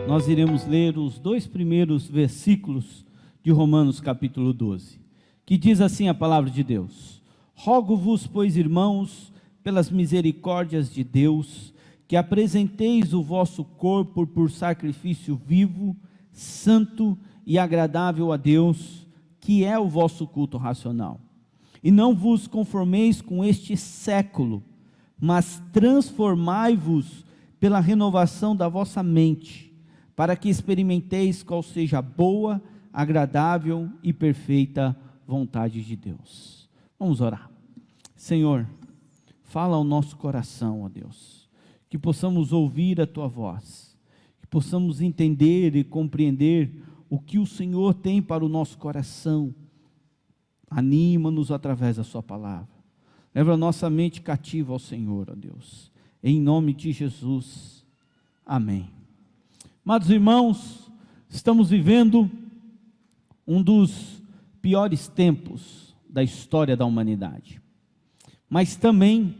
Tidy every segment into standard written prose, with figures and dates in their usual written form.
Nós iremos ler os 2 primeiros versículos de Romanos capítulo 12, que diz assim a palavra de Deus: Rogo-vos, pois, irmãos, pelas misericórdias de Deus, que apresenteis o vosso corpo por sacrifício vivo, santo e agradável a Deus, que é o vosso culto racional. E não vos conformeis com este século, mas transformai-vos pela renovação da vossa mente, para que experimenteis qual seja a boa, agradável e perfeita vontade de Deus. Vamos orar. Senhor, fala ao nosso coração, ó Deus, que possamos ouvir a Tua voz, que possamos entender e compreender o que o Senhor tem para o nosso coração. Anima-nos através da Sua palavra. Leva a nossa mente cativa ao Senhor, ó Deus. Em nome de Jesus. Amém. Amados irmãos, estamos vivendo um dos piores tempos da história da humanidade, mas também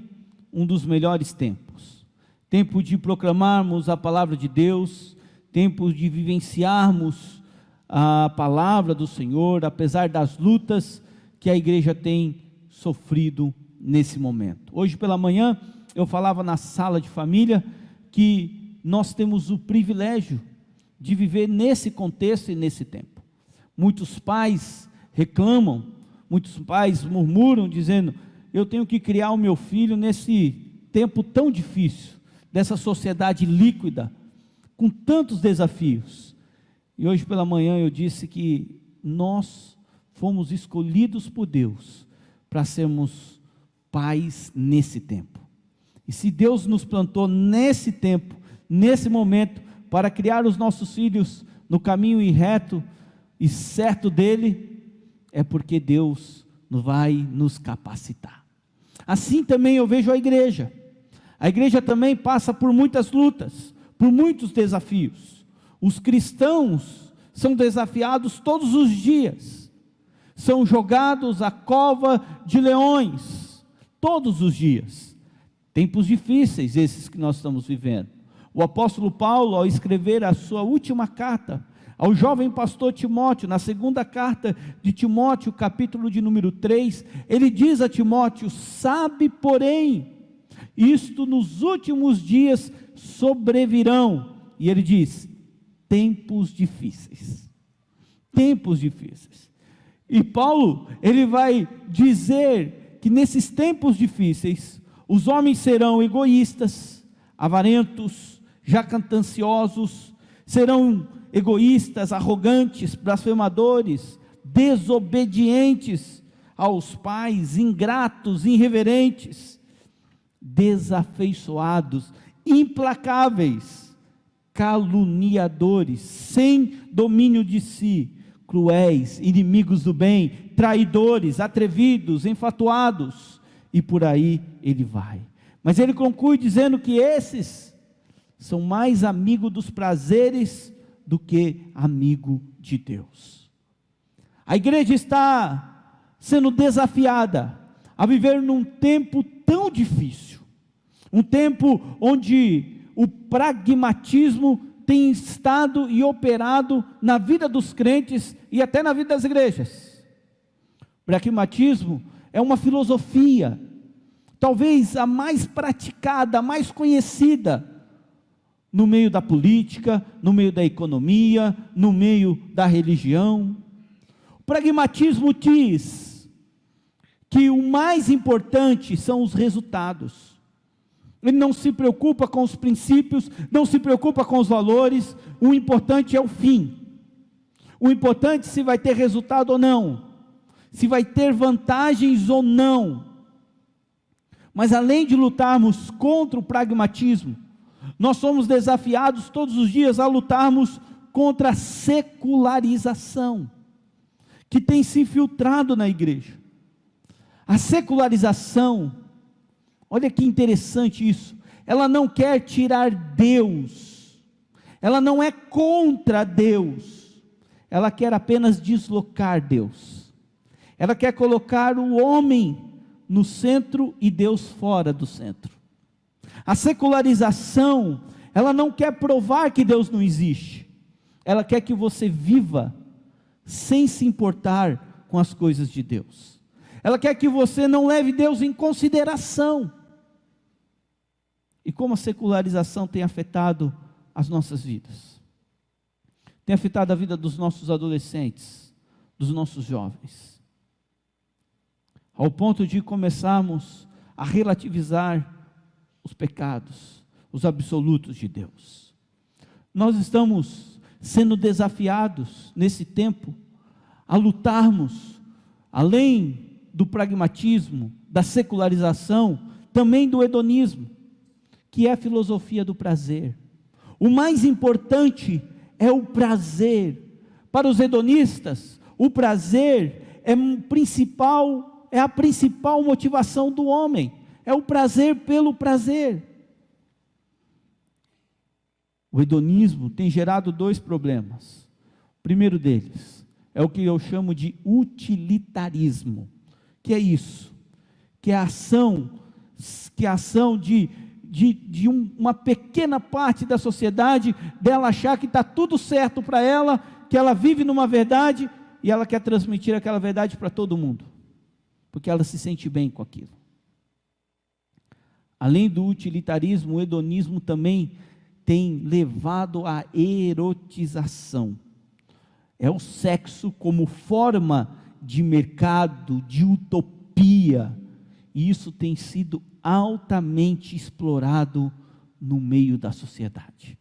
um dos melhores tempos. Tempo de proclamarmos a palavra de Deus, tempo de vivenciarmos a palavra do Senhor, apesar das lutas que a igreja tem sofrido nesse momento. Hoje pela manhã eu falava na sala de família que nós temos o privilégio de viver nesse contexto e nesse tempo. Muitos pais reclamam, muitos pais murmuram dizendo: eu tenho que criar o meu filho nesse tempo tão difícil, dessa sociedade líquida, com tantos desafios. E hoje pela manhã eu disse que nós fomos escolhidos por Deus para sermos pais nesse tempo. E se Deus nos plantou nesse tempo, nesse momento, para criar os nossos filhos no caminho reto e certo dele, é porque Deus vai nos capacitar. Assim também eu vejo a igreja. A igreja também passa por muitas lutas, por muitos desafios. Os cristãos são desafiados todos os dias, são jogados à cova de leões, todos os dias. Tempos difíceis esses que nós estamos vivendo. O apóstolo Paulo, ao escrever a sua última carta ao jovem pastor Timóteo, na segunda carta de Timóteo, capítulo de número 3, ele diz a Timóteo: sabe, porém, isto nos últimos dias sobrevirão, e ele diz, tempos difíceis, tempos difíceis. E Paulo, ele vai dizer que nesses tempos difíceis, os homens serão egoístas, avarentos, jactanciosos, serão egoístas, arrogantes, blasfemadores, desobedientes aos pais, ingratos, irreverentes, desafeiçoados, implacáveis, caluniadores, sem domínio de si, cruéis, inimigos do bem, traidores, atrevidos, enfatuados, e por aí ele vai. Mas ele conclui dizendo que esses são mais amigos dos prazeres do que amigo de Deus. A igreja está sendo desafiada a viver num tempo tão difícil, um tempo onde o pragmatismo tem estado e operado na vida dos crentes e até na vida das igrejas. Pragmatismo é uma filosofia, talvez a mais praticada, a mais conhecida, no meio da política, no meio da economia, no meio da religião. O pragmatismo diz que o mais importante são os resultados. Ele não se preocupa com os princípios, não se preocupa com os valores, o importante é o fim. O importante é se vai ter resultado ou não, se vai ter vantagens ou não. Mas além de lutarmos contra o pragmatismo, nós somos desafiados todos os dias a lutarmos contra a secularização, que tem se infiltrado na igreja. A secularização, olha que interessante isso, ela não quer tirar Deus, ela não é contra Deus, ela quer apenas deslocar Deus, ela quer colocar o homem no centro e Deus fora do centro. A secularização, ela não quer provar que Deus não existe, ela quer que você viva sem se importar com as coisas de Deus, ela quer que você não leve Deus em consideração. E como a secularização tem afetado as nossas vidas, tem afetado a vida dos nossos adolescentes, dos nossos jovens, ao ponto de começarmos a relativizar os pecados, os absolutos de Deus. Nós estamos sendo desafiados nesse tempo a lutarmos, além do pragmatismo, da secularização, também do hedonismo, que é a filosofia do prazer. O mais importante é o prazer. Para os hedonistas, o prazer é a principal motivação do homem, é o prazer pelo prazer. O hedonismo tem gerado dois problemas. O primeiro deles é o que eu chamo de utilitarismo. Que é isso? Que é a ação de uma pequena parte da sociedade, dela achar que está tudo certo para ela, que ela vive numa verdade, e ela quer transmitir aquela verdade para todo mundo, porque ela se sente bem com aquilo. Além do utilitarismo, o hedonismo também tem levado à erotização. É o sexo como forma de mercado, de utopia, e isso tem sido altamente explorado no meio da sociedade.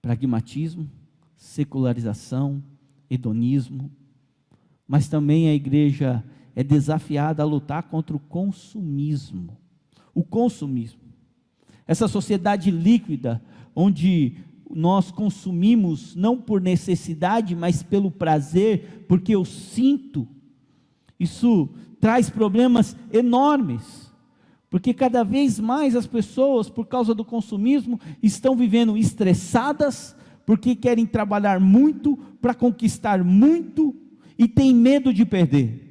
Pragmatismo, secularização, hedonismo, mas também a igreja é desafiada a lutar contra o consumismo. O consumismo, essa sociedade líquida, onde nós consumimos não por necessidade, mas pelo prazer, porque eu sinto, isso traz problemas enormes, porque cada vez mais as pessoas, por causa do consumismo, estão vivendo estressadas, porque querem trabalhar muito, para conquistar muito, e têm medo de perder.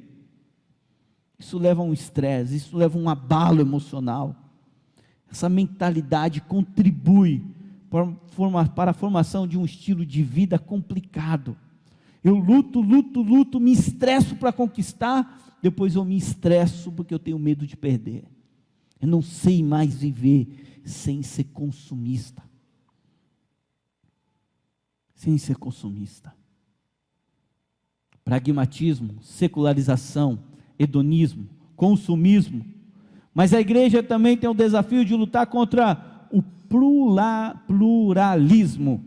Isso leva a um estresse, isso leva a um abalo emocional. Essa mentalidade contribui para a formação de um estilo de vida complicado. Eu luto, me estresso para conquistar, depois eu me estresso porque eu tenho medo de perder. Eu não sei mais viver sem ser consumista. Sem ser consumista. Pragmatismo, secularização, hedonismo, consumismo. Mas a igreja também tem o desafio de lutar contra o pluralismo.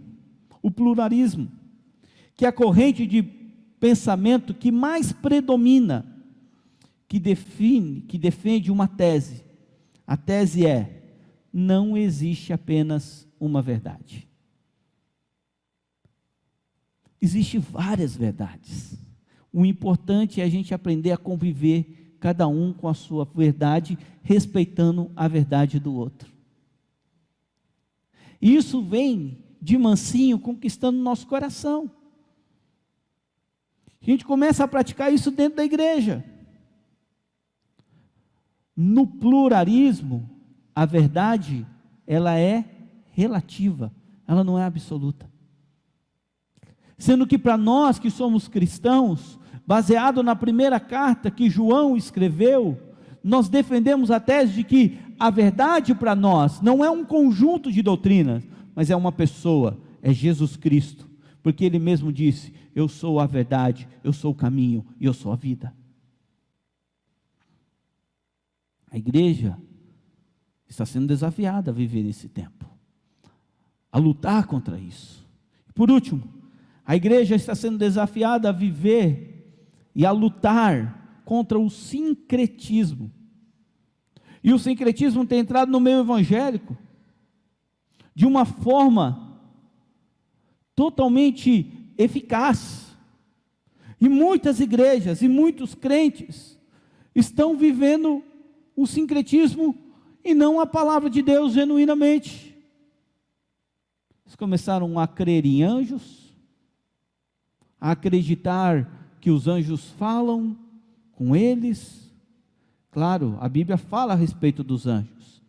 O pluralismo, que é a corrente de pensamento que mais predomina, que defende uma tese. A tese é: não existe apenas uma verdade. Existem várias verdades. O importante é a gente aprender a conviver, cada um com a sua verdade, respeitando a verdade do outro. E isso vem de mansinho, conquistando nosso coração. A gente começa a praticar isso dentro da igreja. No pluralismo, a verdade, ela é relativa, ela não é absoluta. Sendo que para nós que somos cristãos, baseado na primeira carta que João escreveu, nós defendemos a tese de que a verdade para nós não é um conjunto de doutrinas, mas é uma pessoa, é Jesus Cristo, porque Ele mesmo disse: eu sou a verdade, eu sou o caminho e eu sou a vida. A igreja está sendo desafiada a viver nesse tempo, a lutar contra isso. Por último, a igreja está sendo desafiada a viver e a lutar contra o sincretismo. E o sincretismo tem entrado no meio evangélico de uma forma totalmente eficaz. E muitas igrejas e muitos crentes estão vivendo o sincretismo e não a palavra de Deus genuinamente. Eles começaram a crer em anjos, a acreditar que os anjos falam com eles. Claro, a Bíblia fala a respeito dos anjos,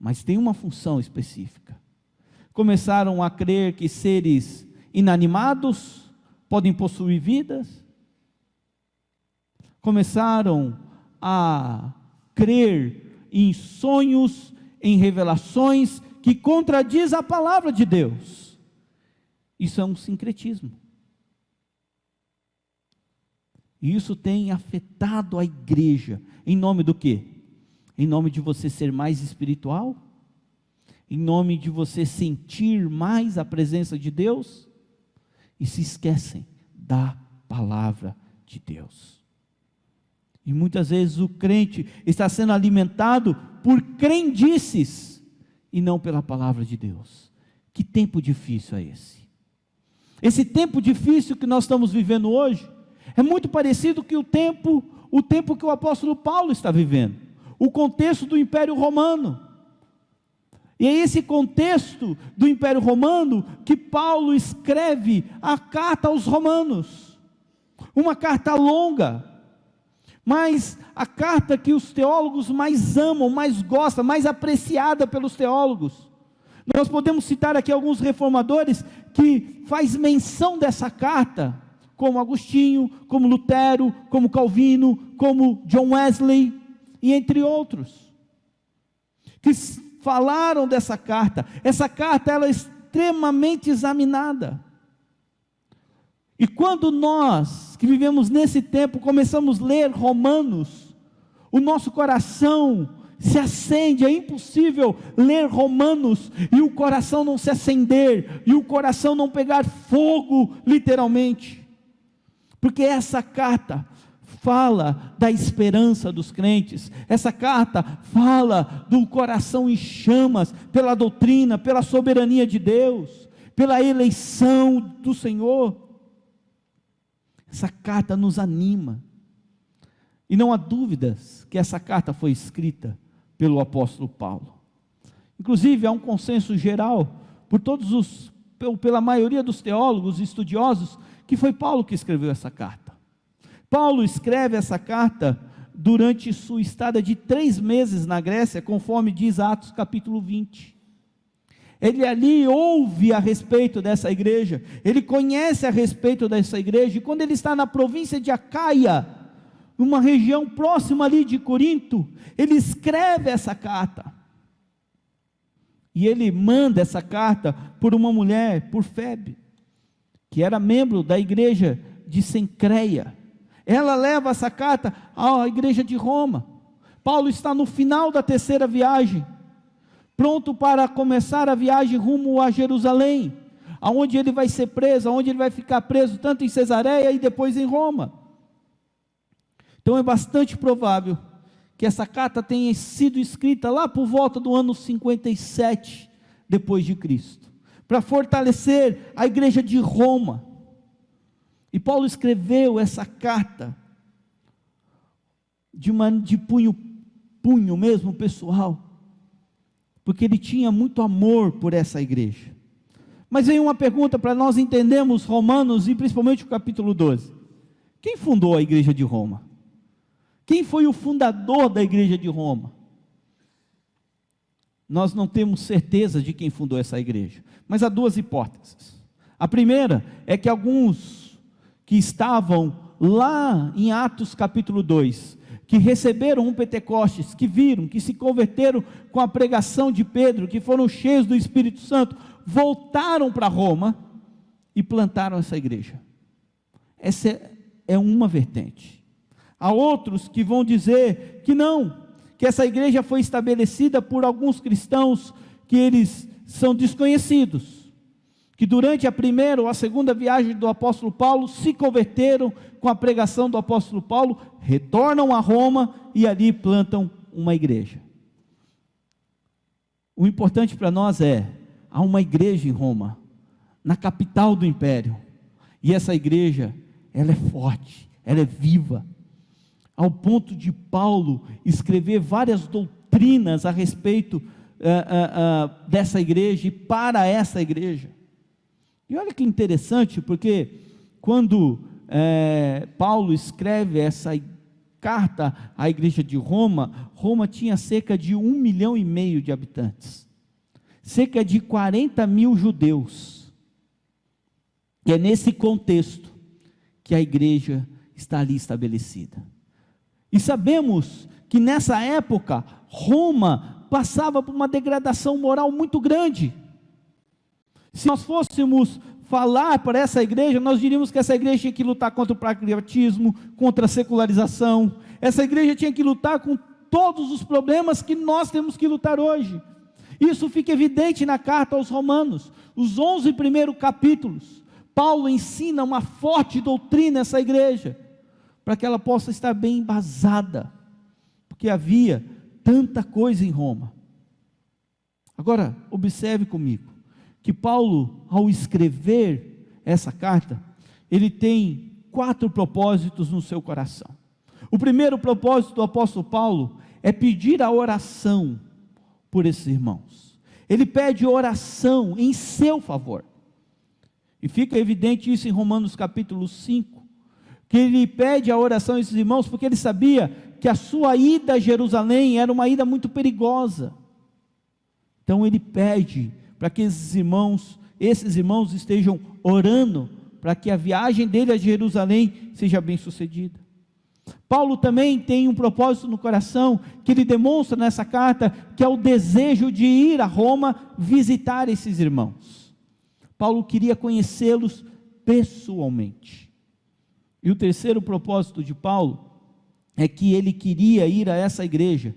mas tem uma função específica. Começaram a crer que seres inanimados podem possuir vidas. Começaram a crer em sonhos, em revelações que contradiz a palavra de Deus. Isso é um sincretismo. E isso tem afetado a igreja. Em nome do quê? Em nome de você ser mais espiritual? Em nome de você sentir mais a presença de Deus? E se esquecem da palavra de Deus. E muitas vezes o crente está sendo alimentado por crendices e não pela palavra de Deus. Que tempo difícil é esse? Esse tempo difícil que nós estamos vivendo hoje é muito parecido com o tempo que o apóstolo Paulo está vivendo, o contexto do Império Romano. E é esse contexto do Império Romano que Paulo escreve a carta aos romanos, uma carta longa, mas a carta que os teólogos mais amam, mais gostam, mais apreciada pelos teólogos. Nós podemos citar aqui alguns reformadores que faz menção dessa carta, como Agostinho, como Lutero, como Calvino, como John Wesley, e entre outros, que falaram dessa carta. Essa carta ela é extremamente examinada. E quando nós, que vivemos nesse tempo, começamos a ler Romanos, o nosso coração se acende. É impossível ler Romanos e o coração não se acender, e o coração não pegar fogo, literalmente. Porque essa carta fala da esperança dos crentes, essa carta fala do coração em chamas, pela doutrina, pela soberania de Deus, pela eleição do Senhor. Essa carta nos anima, e não há dúvidas que essa carta foi escrita pelo apóstolo Paulo. Inclusive há um consenso geral, pela maioria dos teólogos e estudiosos, que foi Paulo que escreveu essa carta. Paulo escreve essa carta durante sua estada de 3 meses na Grécia, conforme diz Atos capítulo 20. Ele ali ouve a respeito dessa igreja, ele conhece a respeito dessa igreja, e quando ele está na província de Acaia, numa região próxima ali de Corinto, ele escreve essa carta, e ele manda essa carta por uma mulher, por Febe, que era membro da igreja de Cencreia. Ela leva essa carta à igreja de Roma. Paulo está no final da 3ª viagem, pronto para começar a viagem rumo a Jerusalém, aonde ele vai ser preso, aonde ele vai ficar preso, tanto em Cesareia e depois em Roma. Então é bastante provável que essa carta tenha sido escrita lá por volta do ano 57 depois de Cristo, para fortalecer a igreja de Roma. E Paulo escreveu essa carta de punho mesmo pessoal, porque ele tinha muito amor por essa igreja. Mas vem uma pergunta para nós entendermos Romanos, e principalmente o capítulo 12. Quem fundou a igreja de Roma? Quem foi o fundador da igreja de Roma? Nós não temos certeza de quem fundou essa igreja, mas há 2 hipóteses. A primeira é que alguns que estavam lá em Atos capítulo 2, que receberam um Pentecostes, que viram, que se converteram com a pregação de Pedro, que foram cheios do Espírito Santo, voltaram para Roma e plantaram essa igreja. Essa é uma vertente. Há outros que vão dizer que não, que essa igreja foi estabelecida por alguns cristãos que eles são desconhecidos, que durante a 1ª ou a 2ª viagem do apóstolo Paulo se converteram com a pregação do apóstolo Paulo, retornam a Roma e ali plantam uma igreja. O importante para nós há uma igreja em Roma, na capital do império, e essa igreja, ela é forte, ela é viva, ao ponto de Paulo escrever várias doutrinas a respeito dessa igreja e para essa igreja. E olha que interessante, porque quando Paulo escreve carta à igreja de Roma, Roma tinha cerca de 1,5 milhão de habitantes, cerca de 40 mil judeus, e é nesse contexto que a igreja está ali estabelecida. E sabemos que nessa época, Roma passava por uma degradação moral muito grande. Se nós fôssemos falar para essa igreja, nós diríamos que essa igreja tinha que lutar contra o pragmatismo, contra a secularização. Essa igreja tinha que lutar com todos os problemas que nós temos que lutar hoje. Isso fica evidente na carta aos Romanos. Os 11 primeiros capítulos, Paulo ensina uma forte doutrina a essa igreja, para que ela possa estar bem embasada, porque havia tanta coisa em Roma. Agora, observe comigo, que Paulo, ao escrever essa carta, ele tem 4 propósitos no seu coração. O primeiro propósito do apóstolo Paulo é pedir a oração por esses irmãos. Ele pede oração em seu favor, e fica evidente isso em Romanos capítulo 5, que ele pede a oração a esses irmãos, porque ele sabia que a sua ida a Jerusalém era uma ida muito perigosa. Então ele pede para que esses irmãos estejam orando, para que a viagem dele a Jerusalém seja bem sucedida. Paulo também tem um propósito no coração, que ele demonstra nessa carta, que é o desejo de ir a Roma visitar esses irmãos. Paulo queria conhecê-los pessoalmente. E o terceiro propósito de Paulo, é que ele queria ir a essa igreja,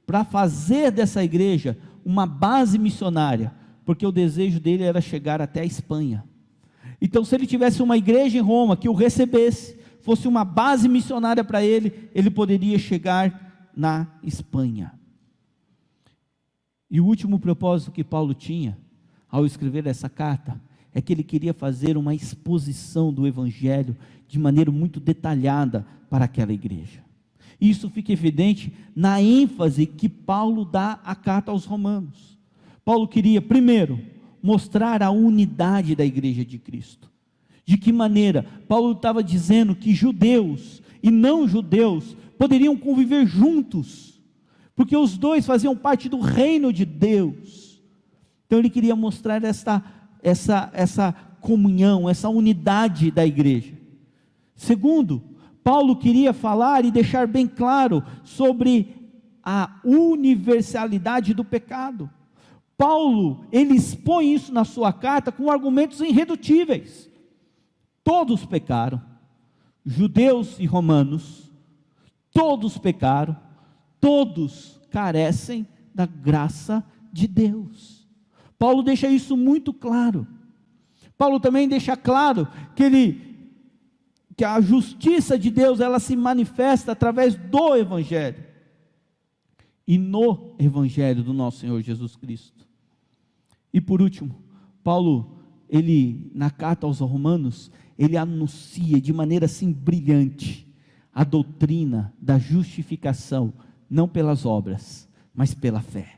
para fazer dessa igreja uma base missionária, porque o desejo dele era chegar até a Espanha. Então, se ele tivesse uma igreja em Roma que o recebesse, fosse uma base missionária para ele, ele poderia chegar na Espanha. E o último propósito que Paulo tinha, ao escrever essa carta, é que ele queria fazer uma exposição do Evangelho, de maneira muito detalhada para aquela igreja. Isso fica evidente na ênfase que Paulo dá à carta aos Romanos. Paulo queria, primeiro, mostrar a unidade da igreja de Cristo. De que maneira? Paulo estava dizendo que judeus e não judeus poderiam conviver juntos, porque os dois faziam parte do reino de Deus. Então ele queria mostrar essa comunhão, essa unidade da igreja. Segundo, Paulo queria falar e deixar bem claro sobre a universalidade do pecado. Paulo, ele expõe isso na sua carta com argumentos irredutíveis. Todos pecaram, judeus e romanos, todos pecaram, todos carecem da graça de Deus. Paulo deixa isso muito claro. Paulo também deixa claro que a justiça de Deus, ela se manifesta através do Evangelho, e no Evangelho do nosso Senhor Jesus Cristo. E por último, Paulo, na carta aos Romanos, ele anuncia de maneira assim brilhante, a doutrina da justificação, não pelas obras, mas pela fé.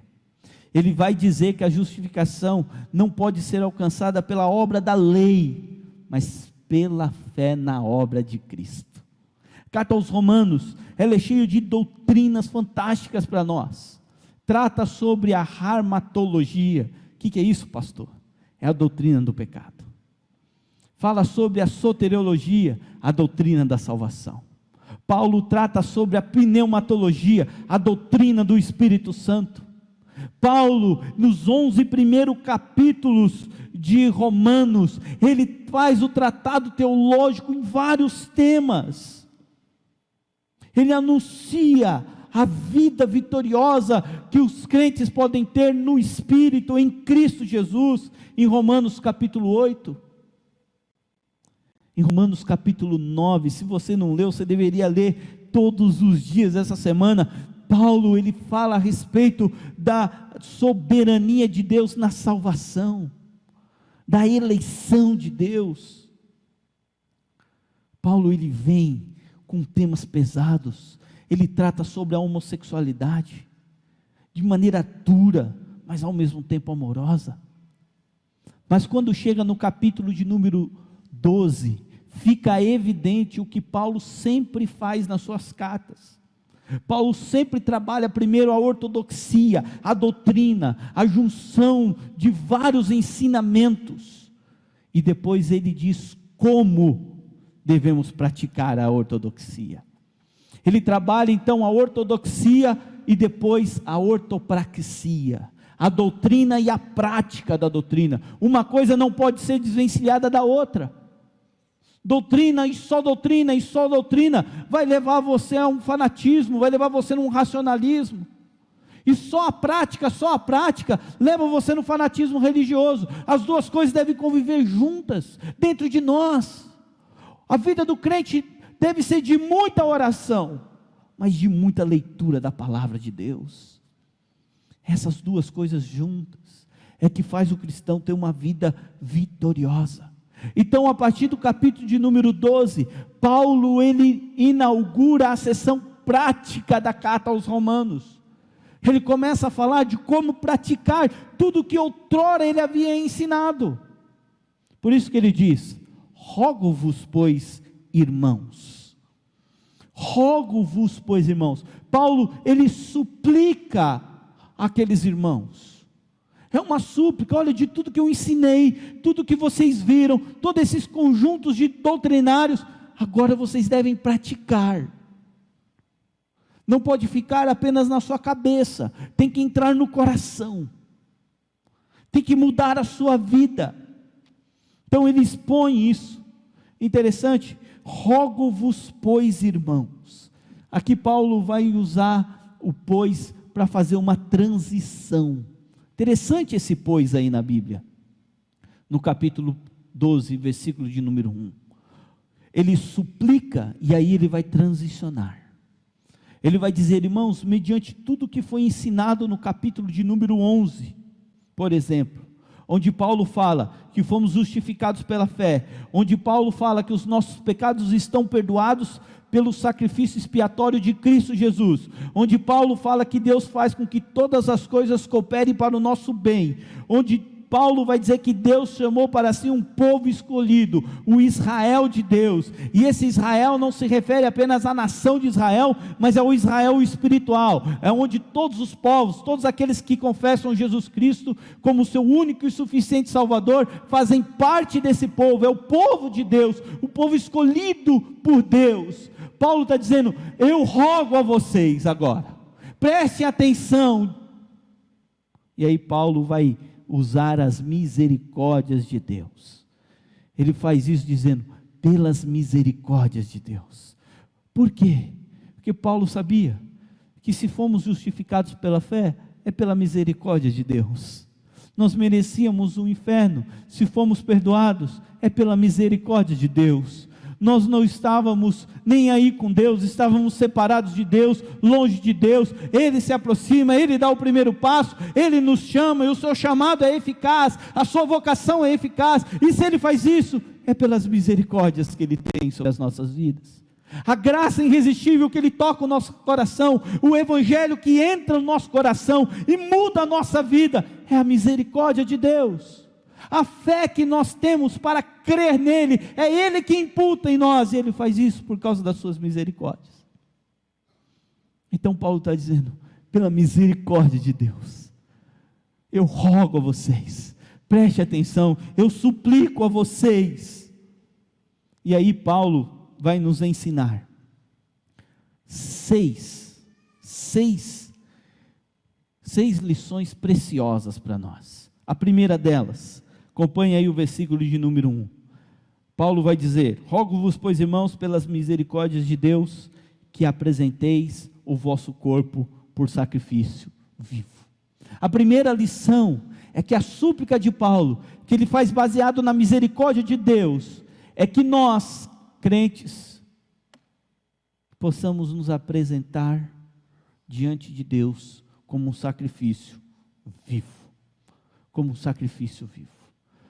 Ele vai dizer que a justificação não pode ser alcançada pela obra da lei, mas pela fé na obra de Cristo. A carta aos Romanos, ela é cheia de doutrinas fantásticas para nós. Trata sobre a harmatologia. O que é isso, pastor? É a doutrina do pecado. Fala sobre a soteriologia, a doutrina da salvação. Paulo trata sobre a pneumatologia, a doutrina do Espírito Santo. Paulo, nos 11 primeiros capítulos de Romanos, ele faz o tratado teológico em vários temas. Ele anuncia a vida vitoriosa que os crentes podem ter no Espírito, em Cristo Jesus, em Romanos capítulo 8. Em Romanos capítulo 9, se você não leu, você deveria ler todos os dias essa semana. Paulo, ele fala a respeito da soberania de Deus na salvação, da eleição de Deus. Paulo, ele vem com temas pesados, ele trata sobre a homossexualidade, de maneira dura, mas ao mesmo tempo amorosa. Mas quando chega no capítulo de número 12, fica evidente o que Paulo sempre faz nas suas cartas. Paulo sempre trabalha primeiro a ortodoxia, a doutrina, a junção de vários ensinamentos, e depois ele diz como devemos praticar a ortodoxia. Ele trabalha então a ortodoxia e depois a ortopraxia, a doutrina e a prática da doutrina. Uma coisa não pode ser desvencilhada da outra. Doutrina e só doutrina vai levar você a um fanatismo, vai levar você a um racionalismo, e só a prática leva você no fanatismo religioso. As duas coisas devem conviver juntas dentro de nós. A vida do crente deve ser de muita oração, mas de muita leitura da palavra de Deus. Essas duas coisas juntas é que faz o cristão ter uma vida vitoriosa. Então, a partir do capítulo de número 12, Paulo ele inaugura a seção prática da carta aos Romanos. Ele começa a falar de como praticar tudo que outrora ele havia ensinado. Por isso que ele diz: rogo-vos, pois, irmãos. Rogo-vos, pois, irmãos. Paulo, ele suplica aqueles irmãos. É uma súplica: olha, de tudo que eu ensinei, tudo que vocês viram, todos esses conjuntos de doutrinários, agora vocês devem praticar. Não pode ficar apenas na sua cabeça, tem que entrar no coração, tem que mudar a sua vida. Então ele expõe isso. Interessante: rogo-vos, pois, irmãos. Aqui Paulo vai usar o pois para fazer uma transição. Interessante esse pois aí na Bíblia, no capítulo 12, versículo de número 1, ele suplica, e aí ele vai transicionar, ele vai dizer: irmãos, mediante tudo que foi ensinado no capítulo de número 11, por exemplo, onde Paulo fala que fomos justificados pela fé, onde Paulo fala que os nossos pecados estão perdoados pelo sacrifício expiatório de Cristo Jesus, onde Paulo fala que Deus faz com que todas as coisas cooperem para o nosso bem, onde Paulo vai dizer que Deus chamou para si um povo escolhido, o Israel de Deus, e esse Israel não se refere apenas à nação de Israel, mas é o Israel espiritual, é onde todos os povos, todos aqueles que confessam Jesus Cristo como seu único e suficiente Salvador, fazem parte desse povo, é o povo de Deus, o povo escolhido por Deus. Paulo está dizendo: eu rogo a vocês agora, prestem atenção. E aí Paulo vai usar as misericórdias de Deus. Ele faz isso dizendo: pelas misericórdias de Deus. Por quê? Porque Paulo sabia que se fomos justificados pela fé, é pela misericórdia de Deus. Nós merecíamos o inferno, se fomos perdoados, é pela misericórdia de Deus. Nós não estávamos nem aí com Deus, estávamos separados de Deus, longe de Deus. Ele se aproxima, Ele dá o primeiro passo, Ele nos chama, e o seu chamado é eficaz, a sua vocação é eficaz, e se Ele faz isso, é pelas misericórdias que Ele tem sobre as nossas vidas. A graça irresistível que Ele toca o nosso coração, o Evangelho que entra no nosso coração e muda a nossa vida, é a misericórdia de Deus. A fé que nós temos para crer nele, é Ele que imputa em nós, e Ele faz isso por causa das suas misericórdias. Então Paulo está dizendo: pela misericórdia de Deus, eu rogo a vocês, preste atenção, eu suplico a vocês. E aí Paulo vai nos ensinar seis lições preciosas para nós. A primeira delas, acompanhe aí o versículo de número 1. Paulo vai dizer: rogo-vos, pois, irmãos, pelas misericórdias de Deus, que apresenteis o vosso corpo por sacrifício vivo. A primeira lição é que a súplica de Paulo, que ele faz baseado na misericórdia de Deus, é que nós, crentes, possamos nos apresentar diante de Deus como um sacrifício vivo. Como um sacrifício vivo.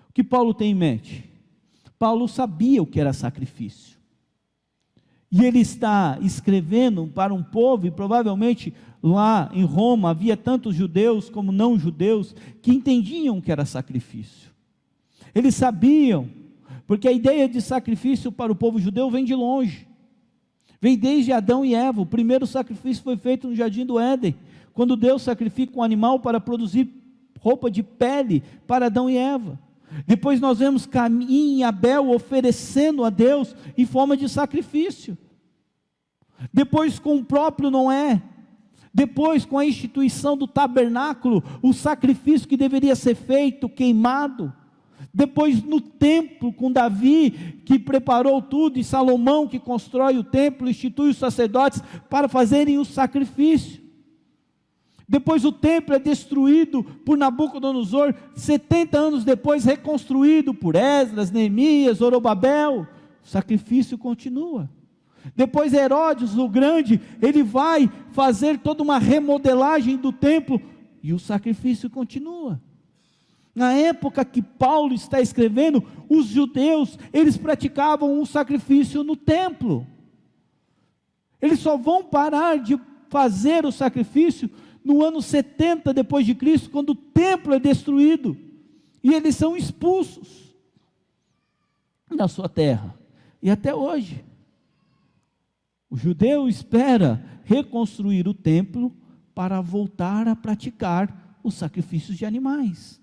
O que Paulo tem em mente? Paulo sabia o que era sacrifício, e ele está escrevendo para um povo, e provavelmente lá em Roma havia tanto judeus como não judeus, que entendiam o que era sacrifício. Eles sabiam porque a ideia de sacrifício para o povo judeu vem de longe, vem desde Adão e Eva. O primeiro sacrifício foi feito no jardim do Éden, quando Deus sacrifica um animal para produzir roupa de pele para Adão e Eva. Depois nós vemos Caim e Abel oferecendo a Deus em forma de sacrifício. Depois com o próprio Noé. Depois com a instituição do tabernáculo, o sacrifício que deveria ser feito, queimado. Depois no templo com Davi, que preparou tudo, e Salomão que constrói o templo, institui os sacerdotes para fazerem o sacrifício. Depois o templo é destruído por Nabucodonosor, 70 anos depois reconstruído por Esdras, Neemias, Zorobabel. O sacrifício continua. Depois Herodes o Grande, ele vai fazer toda uma remodelagem do templo, e o sacrifício continua. Na época que Paulo está escrevendo, os judeus, eles praticavam um sacrifício no templo. Eles só vão parar de fazer o sacrifício no ano 70 depois de Cristo, quando o templo é destruído, e eles são expulsos da sua terra. E até hoje, o judeu espera reconstruir o templo para voltar a praticar os sacrifícios de animais.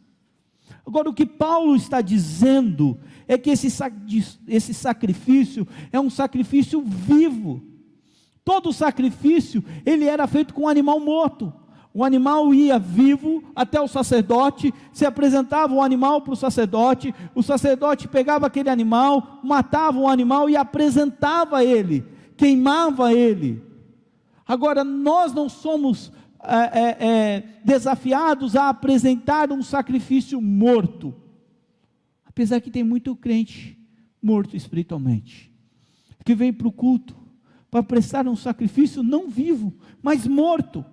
Agora, o que Paulo está dizendo é que esse sacrifício é um sacrifício vivo. Todo sacrifício, ele era feito com um animal morto. O animal ia vivo até o sacerdote, se apresentava o animal para o sacerdote pegava aquele animal, matava o animal e apresentava ele, queimava ele. Agora, nós não somos desafiados a apresentar um sacrifício morto, apesar que tem muito crente morto espiritualmente, que vem para o culto, para prestar um sacrifício não vivo, mas morto.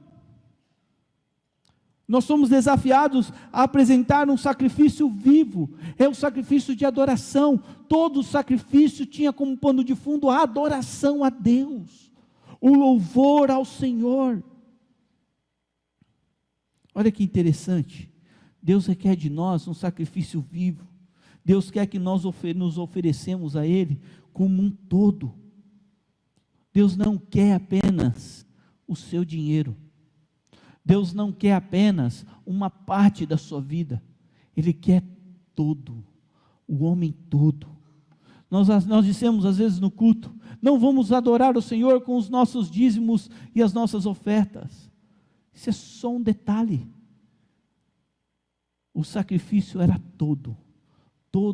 Nós somos desafiados a apresentar um sacrifício vivo, é o sacrifício de adoração. Todo sacrifício tinha como pano de fundo a adoração a Deus, o louvor ao Senhor. Olha que interessante, Deus requer de nós um sacrifício vivo. Deus quer que nós nos oferecemos a Ele como um todo. Deus não quer apenas o seu dinheiro, Deus não quer apenas uma parte da sua vida, Ele quer todo, o homem todo. Nós dissemos às vezes no culto, não vamos adorar o Senhor com os nossos dízimos e as nossas ofertas. Isso é só um detalhe. O sacrifício era todo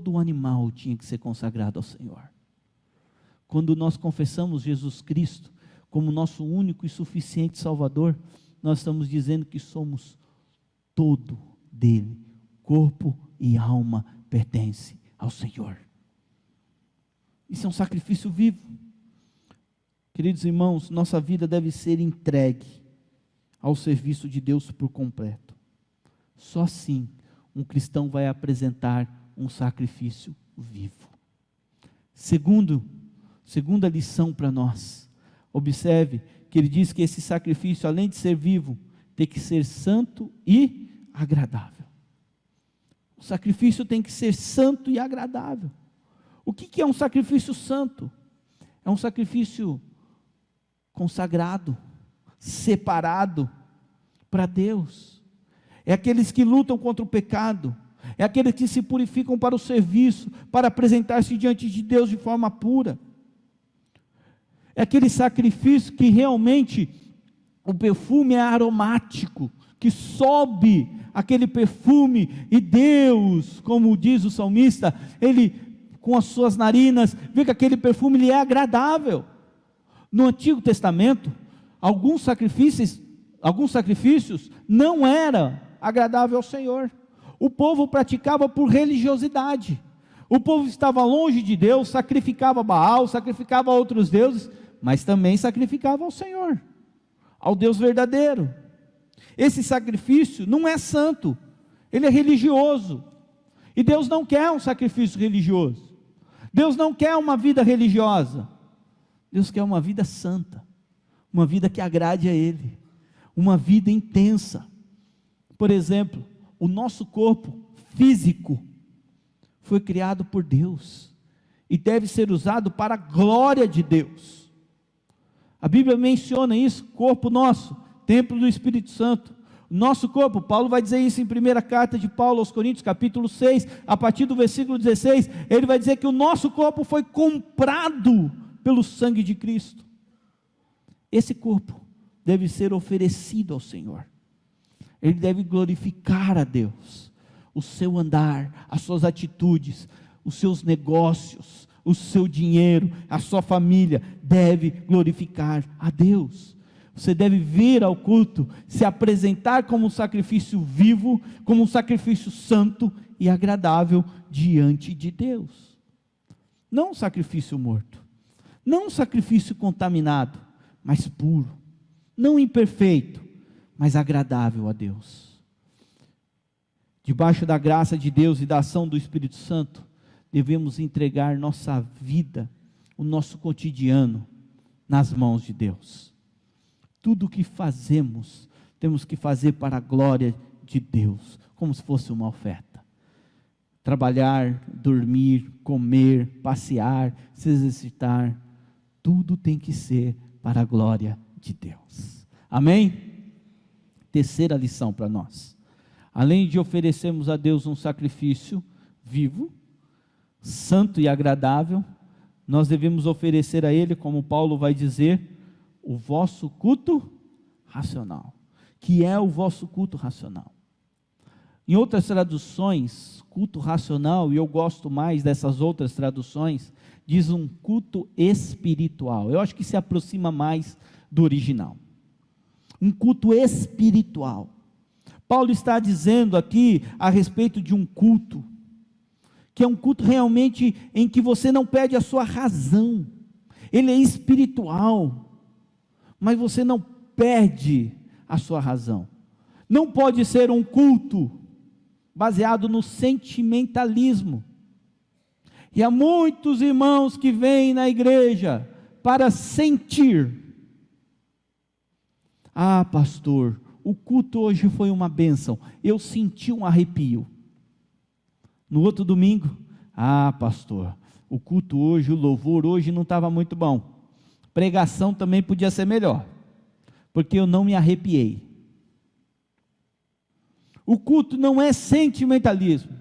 o animal tinha que ser consagrado ao Senhor. Quando nós confessamos Jesus Cristo como nosso único e suficiente Salvador, nós estamos dizendo que somos todo dele, corpo e alma pertence ao Senhor. Isso é um sacrifício vivo. Queridos irmãos, nossa vida deve ser entregue ao serviço de Deus por completo. Só assim um cristão vai apresentar um sacrifício vivo. Segunda lição para nós, observe que ele diz que esse sacrifício, além de ser vivo, tem que ser santo e agradável. O sacrifício tem que ser santo e agradável. O que é um sacrifício santo? É um sacrifício consagrado, separado para Deus. É aqueles que lutam contra o pecado, é aqueles que se purificam para o serviço, para apresentar-se diante de Deus de forma pura. É aquele sacrifício que realmente o perfume é aromático, que sobe aquele perfume, e Deus, como diz o salmista, Ele com as suas narinas, vê que aquele perfume lhe é agradável. No Antigo Testamento, alguns sacrifícios não era agradável ao Senhor. O povo praticava por religiosidade. O povo estava longe de Deus, sacrificava Baal, sacrificava outros deuses, mas também sacrificava ao Senhor, ao Deus verdadeiro. Esse sacrifício não é santo, ele é religioso. E Deus não quer um sacrifício religioso. Deus não quer uma vida religiosa. Deus quer uma vida santa, uma vida que agrade a Ele, uma vida intensa. Por exemplo, o nosso corpo físico foi criado por Deus, e deve ser usado para a glória de Deus. A Bíblia menciona isso, corpo nosso, templo do Espírito Santo. Nosso corpo, Paulo vai dizer isso em primeira carta de Paulo aos Coríntios, capítulo 6, a partir do versículo 16, ele vai dizer que o nosso corpo foi comprado pelo sangue de Cristo. Esse corpo deve ser oferecido ao Senhor, ele deve glorificar a Deus, o seu andar, as suas atitudes, os seus negócios, o seu dinheiro, a sua família, deve glorificar a Deus. Você deve vir ao culto, se apresentar como um sacrifício vivo, como um sacrifício santo e agradável diante de Deus. Não um sacrifício morto, não um sacrifício contaminado, mas puro, não imperfeito, mas agradável a Deus. Debaixo da graça de Deus e da ação do Espírito Santo, devemos entregar nossa vida, o nosso cotidiano, nas mãos de Deus. Tudo o que fazemos, temos que fazer para a glória de Deus, como se fosse uma oferta. Trabalhar, dormir, comer, passear, se exercitar, tudo tem que ser para a glória de Deus. Amém? Terceira lição para nós. Além de oferecermos a Deus um sacrifício vivo, santo e agradável, nós devemos oferecer a Ele, como Paulo vai dizer, o vosso culto racional. Que é o vosso culto racional? Em outras traduções, culto racional, e eu gosto mais dessas outras traduções, diz um culto espiritual. Eu acho que se aproxima mais do original. Um culto espiritual. Paulo está dizendo aqui a respeito de um culto, que é um culto realmente em que você não perde a sua razão. Ele é espiritual, mas você não perde a sua razão. Não pode ser um culto baseado no sentimentalismo. E há muitos irmãos que vêm na igreja para sentir. Ah, pastor, o culto hoje foi uma bênção, eu senti um arrepio. No outro domingo, ah, pastor, o culto hoje, o louvor hoje não estava muito bom. Pregação também podia ser melhor, porque eu não me arrepiei. O culto não é sentimentalismo,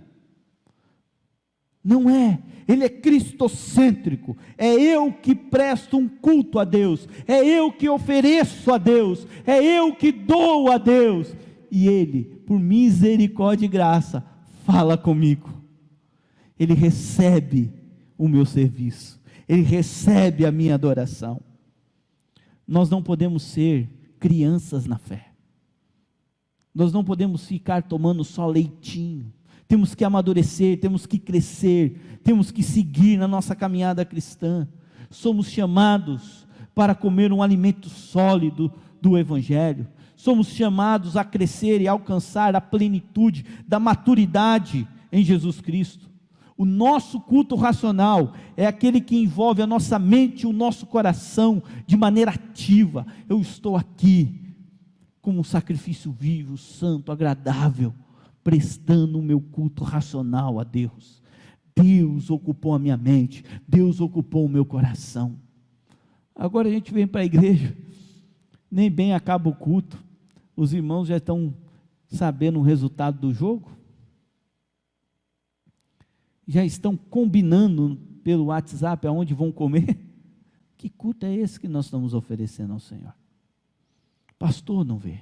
não é, ele é cristocêntrico, é eu que presto um culto a Deus, é eu que ofereço a Deus, é eu que dou a Deus, e Ele, por misericórdia e graça, fala comigo, Ele recebe o meu serviço, Ele recebe a minha adoração. Nós não podemos ser crianças na fé, nós não podemos ficar tomando só leitinho, temos que amadurecer, temos que crescer, temos que seguir na nossa caminhada cristã. Somos chamados para comer um alimento sólido do Evangelho, somos chamados a crescer e alcançar a plenitude da maturidade em Jesus Cristo. O nosso culto racional é aquele que envolve a nossa mente e o nosso coração de maneira ativa. Eu estou aqui como um sacrifício vivo, santo, agradável, prestando o meu culto racional a Deus. Deus ocupou a minha mente, Deus ocupou o meu coração. Agora a gente vem para a igreja, nem bem acaba o culto, os irmãos já estão sabendo o resultado do jogo, já estão combinando pelo WhatsApp aonde vão comer. Que culto é esse que nós estamos oferecendo ao Senhor? Pastor não vê,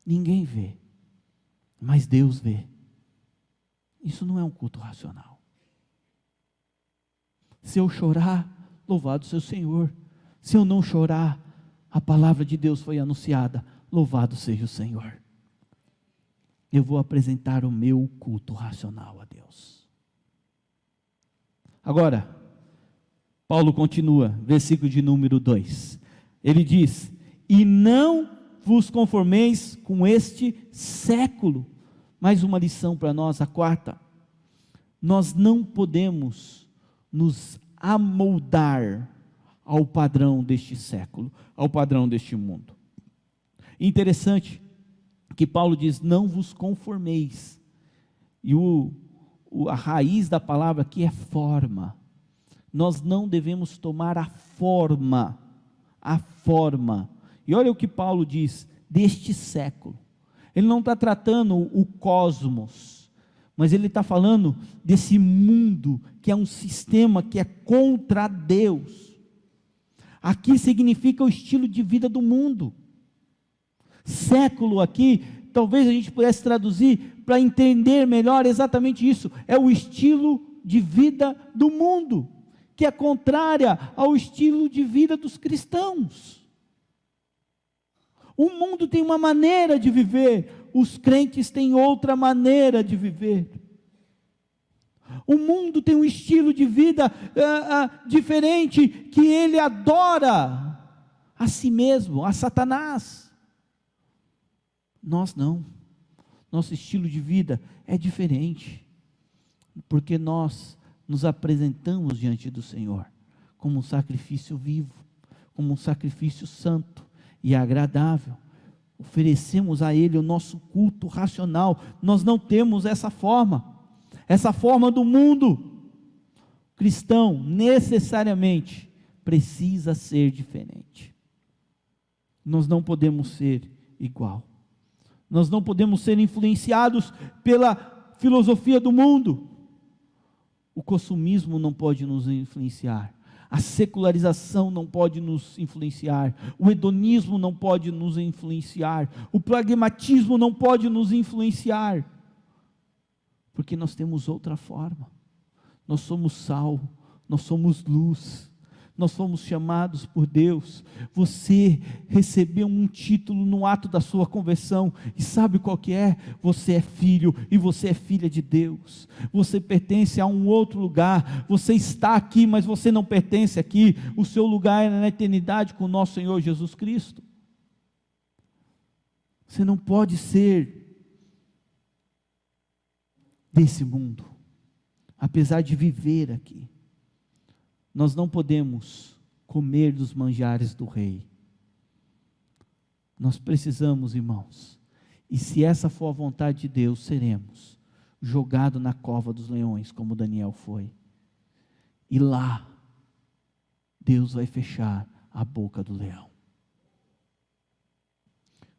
ninguém vê, mas Deus vê. Isso não é um culto racional. Se eu chorar, louvado seja o Senhor. Se eu não chorar, a palavra de Deus foi anunciada, louvado seja o Senhor. Eu vou apresentar o meu culto racional a Deus. Agora, Paulo continua, versículo de número 2, ele diz, e não vos conformeis com este século. Mais uma lição para nós, a quarta, nós não podemos nos amoldar ao padrão deste século, ao padrão deste mundo. Interessante que Paulo diz, não vos conformeis, e a raiz da palavra aqui é forma, Nós não devemos tomar a forma, e olha o que Paulo diz, deste século. Ele não está tratando o cosmos, mas ele está falando desse mundo, que é um sistema que é contra Deus. Aqui significa o estilo de vida do mundo. Século aqui, talvez a gente pudesse traduzir, para entender melhor exatamente isso, é o estilo de vida do mundo, que é contrária ao estilo de vida dos cristãos. O mundo tem uma maneira de viver, os crentes têm outra maneira de viver. O mundo tem um estilo de vida diferente, que ele adora a si mesmo, a Satanás. Nós não, nosso estilo de vida é diferente, porque nós nos apresentamos diante do Senhor, como um sacrifício vivo, como um sacrifício santo e agradável, oferecemos a Ele o nosso culto racional. Nós não temos essa forma do mundo. O cristão necessariamente precisa ser diferente, nós não podemos ser igual, nós não podemos ser influenciados pela filosofia do mundo. O consumismo não pode nos influenciar, a secularização não pode nos influenciar, o hedonismo não pode nos influenciar, o pragmatismo não pode nos influenciar, porque nós temos outra forma. Nós somos sal, nós somos luz, nós fomos chamados por Deus. Você recebeu um título no ato da sua conversão, e sabe qual que é? Você é filho, e você é filha de Deus. Você pertence a um outro lugar, você está aqui, mas você não pertence aqui. O seu lugar é na eternidade com o nosso Senhor Jesus Cristo. Você não pode ser desse mundo, apesar de viver aqui. Nós não podemos comer dos manjares do rei. Nós precisamos, irmãos, e se essa for a vontade de Deus, seremos jogados na cova dos leões, como Daniel foi. E lá, Deus vai fechar a boca do leão.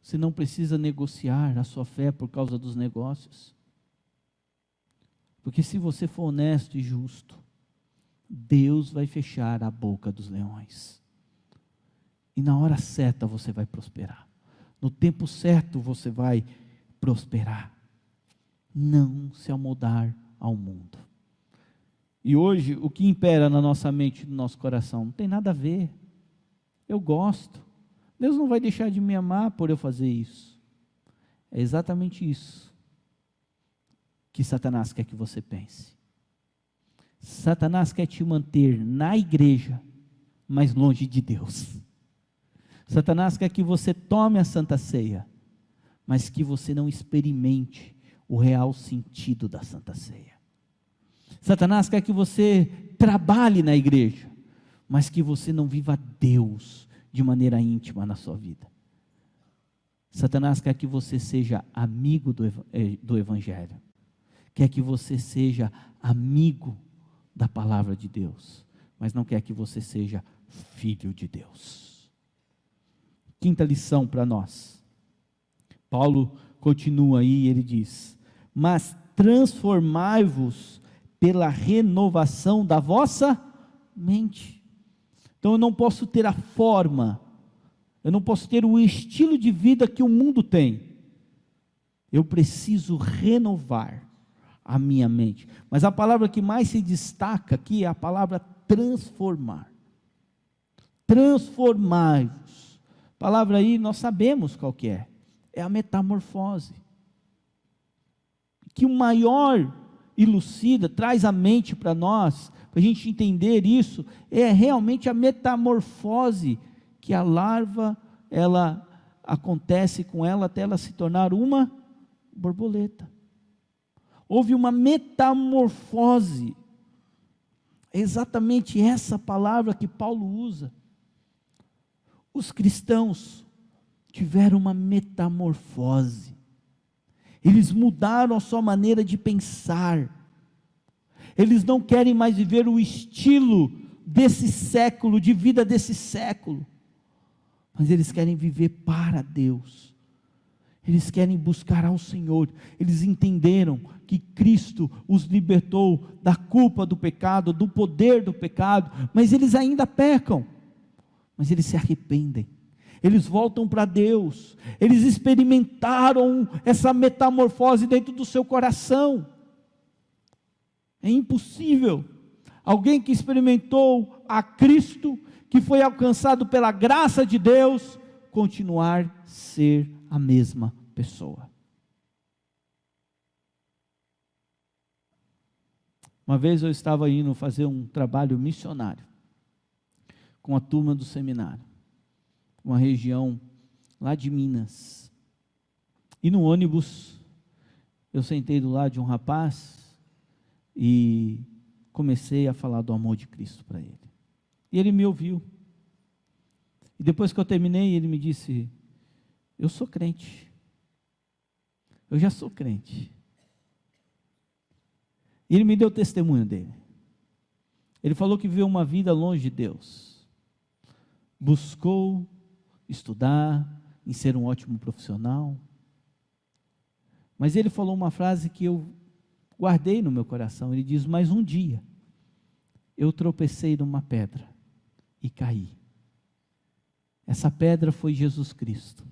Você não precisa negociar a sua fé por causa dos negócios. Porque se você for honesto e justo, Deus vai fechar a boca dos leões. E na hora certa você vai prosperar. No tempo certo você vai prosperar. Não se amoldar ao mundo. E hoje, o que impera na nossa mente e no nosso coração? Não tem nada a ver. Eu gosto. Deus não vai deixar de me amar por eu fazer isso. É exatamente isso que Satanás quer que você pense. Satanás quer te manter na igreja, mas longe de Deus. Satanás quer que você tome a Santa Ceia, mas que você não experimente o real sentido da Santa Ceia. Satanás quer que você trabalhe na igreja, mas que você não viva Deus de maneira íntima na sua vida. Satanás quer que você seja amigo do Evangelho, quer que você seja amigo da palavra de Deus, mas não quer que você seja filho de Deus. Quinta lição para nós. Paulo continua aí, ele diz: mas transformai-vos pela renovação da vossa mente. Então eu não posso ter a forma, eu não posso ter o estilo de vida que o mundo tem, eu preciso renovar a minha mente. Mas a palavra que mais se destaca aqui é a palavra transformar. Transformai-vos. A palavra aí nós sabemos qual que é a metamorfose. Que o maior elucida, traz a mente para nós, para a gente entender isso, é realmente a metamorfose, que a larva, ela acontece com ela até ela se tornar uma borboleta. Houve uma metamorfose, é exatamente essa palavra que Paulo usa. Os cristãos tiveram uma metamorfose, eles mudaram a sua maneira de pensar, eles não querem mais viver o estilo desse século, de vida desse século, mas eles querem viver para Deus, eles querem buscar ao Senhor. Eles entenderam que Cristo os libertou da culpa do pecado, do poder do pecado, mas eles ainda pecam, mas eles se arrependem, eles voltam para Deus, eles experimentaram essa metamorfose dentro do seu coração. É impossível alguém que experimentou a Cristo, que foi alcançado pela graça de Deus, continuar ser a mesma pessoa. Uma vez eu estava indo fazer um trabalho missionário com a turma do seminário, uma região lá de Minas, e no ônibus eu sentei do lado de um rapaz e comecei a falar do amor de Cristo para ele, e ele me ouviu, e depois que eu terminei, ele me disse: eu sou crente, eu já sou crente. E ele me deu o testemunho dele. Ele falou que viveu uma vida longe de Deus, buscou estudar, em ser um ótimo profissional, mas ele falou uma frase que eu guardei no meu coração. Ele diz: mas um dia, eu tropecei numa pedra, e caí, essa pedra foi Jesus Cristo,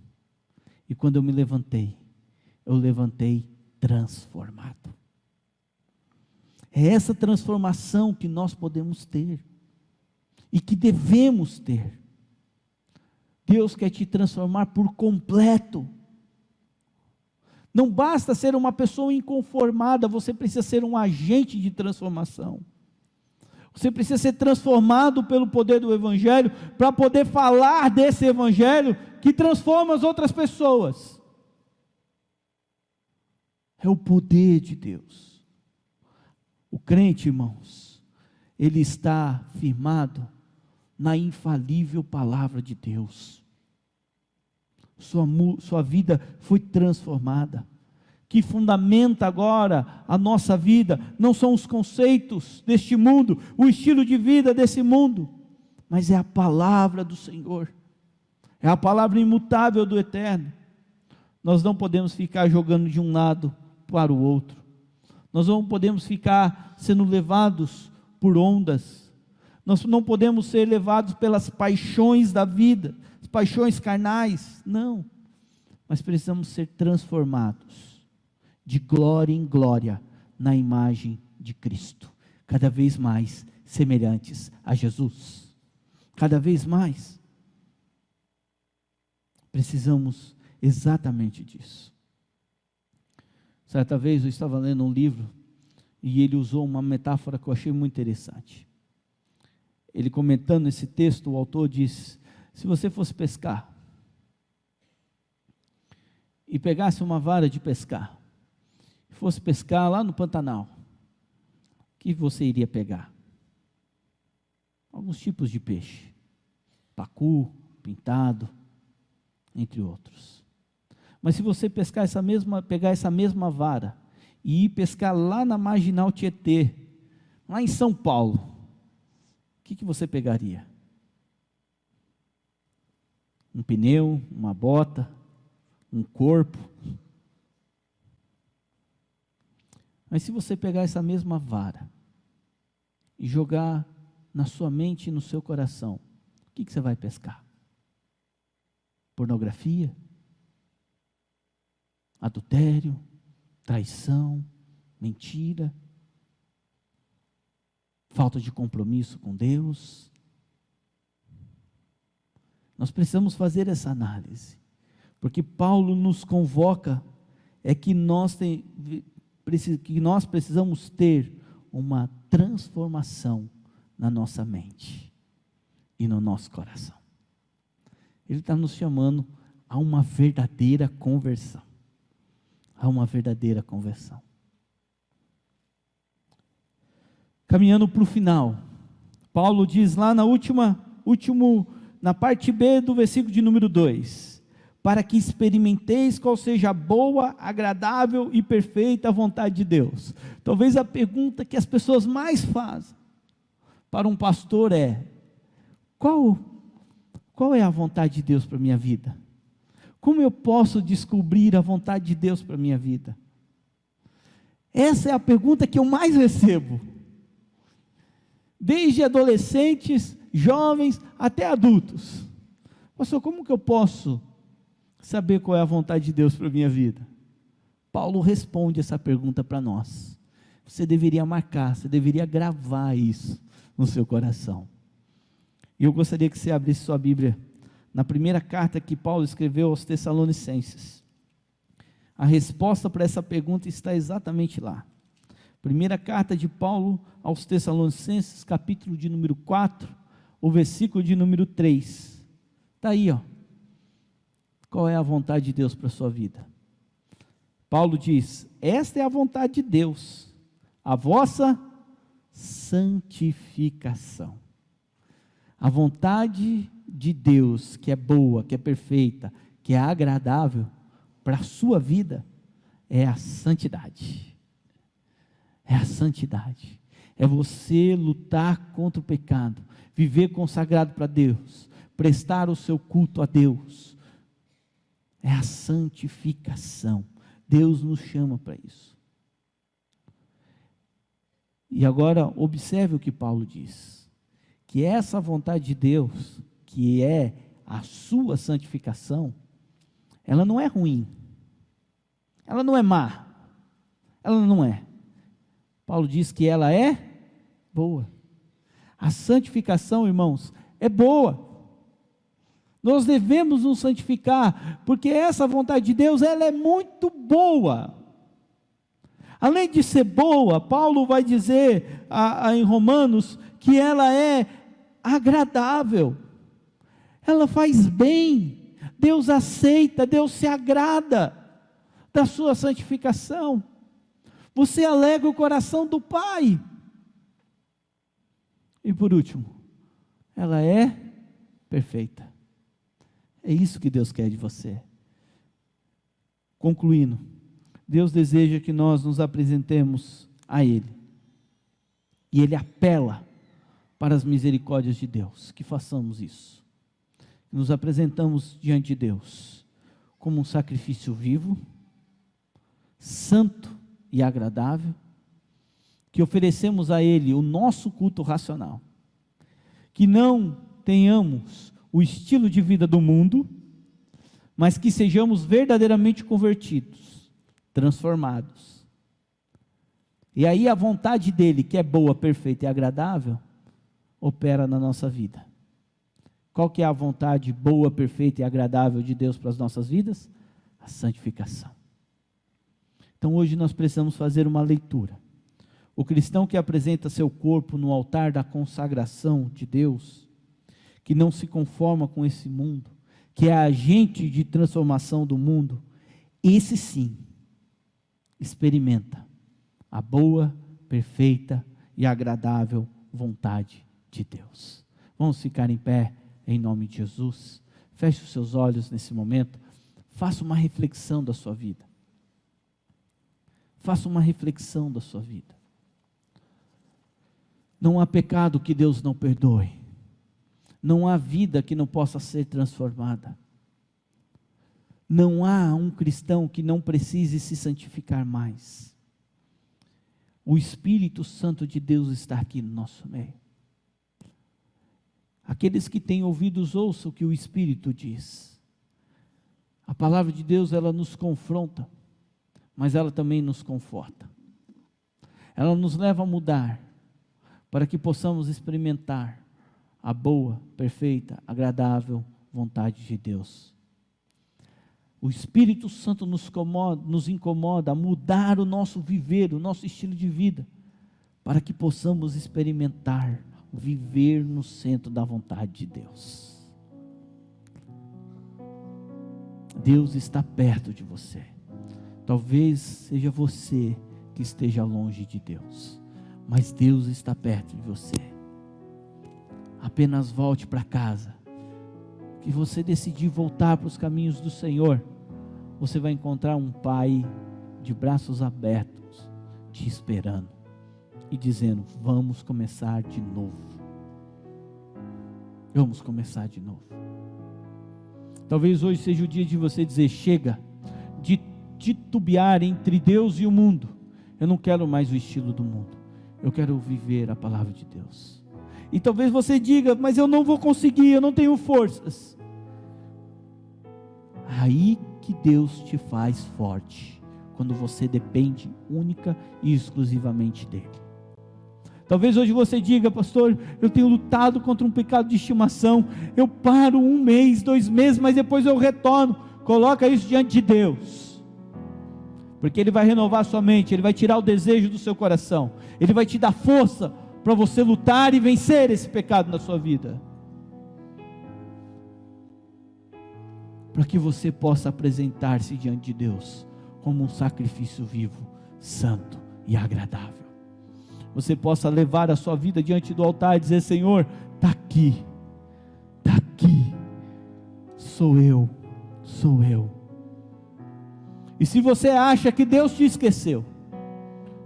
e quando eu levantei transformado. É essa transformação que nós podemos ter, e que devemos ter. Deus quer te transformar por completo. Não basta ser uma pessoa inconformada, você precisa ser um agente de transformação. Você precisa ser transformado pelo poder do Evangelho, para poder falar desse Evangelho que transforma as outras pessoas. É o poder de Deus. O crente, irmãos, ele está firmado na infalível palavra de Deus. Sua vida foi transformada. Que fundamenta agora a nossa vida não são os conceitos deste mundo, o estilo de vida desse mundo, mas é a palavra do Senhor, é a palavra imutável do Eterno. Nós não podemos ficar jogando de um lado para o outro, nós não podemos ficar sendo levados por ondas, nós não podemos ser levados pelas paixões da vida, as paixões carnais, não, mas precisamos ser transformados de glória em glória na imagem de Cristo, cada vez mais semelhantes a Jesus, cada vez mais. Precisamos exatamente disso. Certa vez eu estava lendo um livro e ele usou uma metáfora que eu achei muito interessante. Ele, comentando esse texto, o autor diz: se você fosse pescar e pegasse uma vara de pescar, e fosse pescar lá no Pantanal, o que você iria pegar? Alguns tipos de peixe, pacu, pintado, entre outros. Mas se você pegar essa mesma vara e ir pescar lá na Marginal Tietê, lá em São Paulo, o que você pegaria? Um pneu, uma bota, um corpo. Mas se você pegar essa mesma vara e jogar na sua mente e no seu coração, o que você vai pescar? Pornografia? Adultério? Traição? Mentira? Falta de compromisso com Deus? Nós precisamos fazer essa análise, porque Paulo nos convoca, que nós precisamos ter uma transformação na nossa mente e no nosso coração. Ele está nos chamando a uma verdadeira conversão, Caminhando para o final, Paulo diz lá na parte B do versículo de número 2, para que experimenteis qual seja a boa, agradável e perfeita vontade de Deus. Talvez a pergunta que as pessoas mais fazem: para um pastor é: qual é a vontade de Deus para a minha vida? Como eu posso descobrir a vontade de Deus para a minha vida? Essa é a pergunta que eu mais recebo, desde adolescentes, jovens, até adultos. Pastor, como que eu posso saber qual é a vontade de Deus para a minha vida? Paulo responde essa pergunta para nós. Você deveria marcar, você deveria gravar isso no seu coração. E eu gostaria que você abrisse sua Bíblia na primeira carta que Paulo escreveu aos Tessalonicenses. A resposta para essa pergunta está exatamente lá. Primeira carta de Paulo aos Tessalonicenses, capítulo de número 4, o versículo de número 3. Está aí, ó. Qual é a vontade de Deus para a sua vida? Paulo diz: esta é a vontade de Deus, a vossa santificação. A vontade de Deus, que é boa, que é perfeita, que é agradável para a sua vida, é a santidade. É a santidade. É você lutar contra o pecado, viver consagrado para Deus, prestar o seu culto a Deus. É a santificação. Deus nos chama para isso. E agora observe o que Paulo diz, que essa vontade de Deus, que é a sua santificação, ela não é ruim, ela não é má, ela não é. Paulo diz que ela é boa. A santificação, irmãos, é boa. Nós devemos nos santificar, porque essa vontade de Deus, ela é muito boa. Além de ser boa, Paulo vai dizer em Romanos que ela é agradável, ela faz bem, Deus aceita, Deus se agrada da sua santificação. Você alegra o coração do Pai. E por último, ela é perfeita. É isso que Deus quer de você. Concluindo, Deus deseja que nós nos apresentemos a Ele, e Ele apela para as misericórdias de Deus, que façamos isso, nos apresentamos diante de Deus, como um sacrifício vivo, santo e agradável, que oferecemos a Ele o nosso culto racional, que não tenhamos o estilo de vida do mundo, mas que sejamos verdadeiramente convertidos, transformados. E aí a vontade dele, que é boa, perfeita e agradável, opera na nossa vida. Qual que é a vontade boa, perfeita e agradável de Deus para as nossas vidas? A santificação. Então hoje nós precisamos fazer uma leitura. O cristão que apresenta seu corpo no altar da consagração de Deus, que não se conforma com esse mundo, que é agente de transformação do mundo, esse sim, experimenta a boa, perfeita e agradável vontade de Deus. Vamos ficar em pé em nome de Jesus. Feche os seus olhos nesse momento. Faça uma reflexão da sua vida. Faça uma reflexão da sua vida. Não há pecado que Deus não perdoe. Não há vida que não possa ser transformada. Não há um cristão que não precise se santificar mais. O Espírito Santo de Deus está aqui no nosso meio. Aqueles que têm ouvidos, ouçam o que o Espírito diz. A palavra de Deus, ela nos confronta, mas ela também nos conforta. Ela nos leva a mudar, para que possamos experimentar a boa, perfeita, agradável vontade de Deus. O Espírito Santo nos incomoda a mudar o nosso viver, o nosso estilo de vida, para que possamos experimentar, viver no centro da vontade de Deus. Deus está perto de você. Talvez seja você que esteja longe de Deus, mas Deus está perto de você. Apenas volte para casa. Que você decidir voltar para os caminhos do Senhor, você vai encontrar um Pai de braços abertos, te esperando e dizendo: vamos começar de novo. Vamos começar de novo. Talvez hoje seja o dia de você dizer: chega de titubear entre Deus e o mundo. Eu não quero mais o estilo do mundo, eu quero viver a palavra de Deus. E talvez você diga: mas eu não vou conseguir, eu não tenho forças. Aí que Deus te faz forte, quando você depende única e exclusivamente dEle. Talvez hoje você diga: pastor, eu tenho lutado contra um pecado de estimação, eu paro 1 mês, 2 meses, mas depois eu retorno. Coloca isso diante de Deus, porque Ele vai renovar a sua mente, Ele vai tirar o desejo do seu coração, Ele vai te dar força para você lutar e vencer esse pecado na sua vida, para que você possa apresentar-se diante de Deus como um sacrifício vivo, santo e agradável. Você possa levar a sua vida diante do altar e dizer: Senhor, está aqui, sou eu. E se você acha que Deus te esqueceu,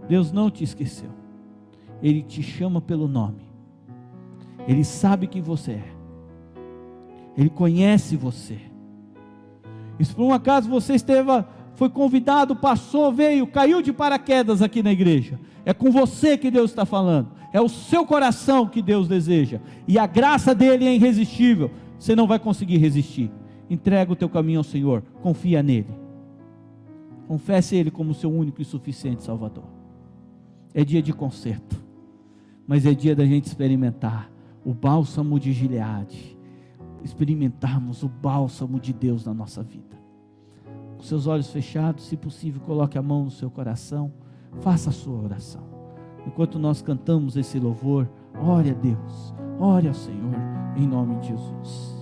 Deus não te esqueceu. Ele te chama pelo nome, Ele sabe quem você é, Ele conhece você. E se por um acaso você foi convidado, passou, veio, caiu de paraquedas aqui na igreja, é com você que Deus está falando, é o seu coração que Deus deseja, e a graça dele é irresistível, você não vai conseguir resistir. Entrega o teu caminho ao Senhor, confia nele, confesse Ele como seu único e suficiente Salvador. É dia de conserto, mas é dia da gente experimentar o bálsamo de Gileade, experimentarmos o bálsamo de Deus na nossa vida. Com seus olhos fechados, se possível, coloque a mão no seu coração, faça a sua oração. Enquanto nós cantamos esse louvor, ore a Deus, ore ao Senhor, em nome de Jesus.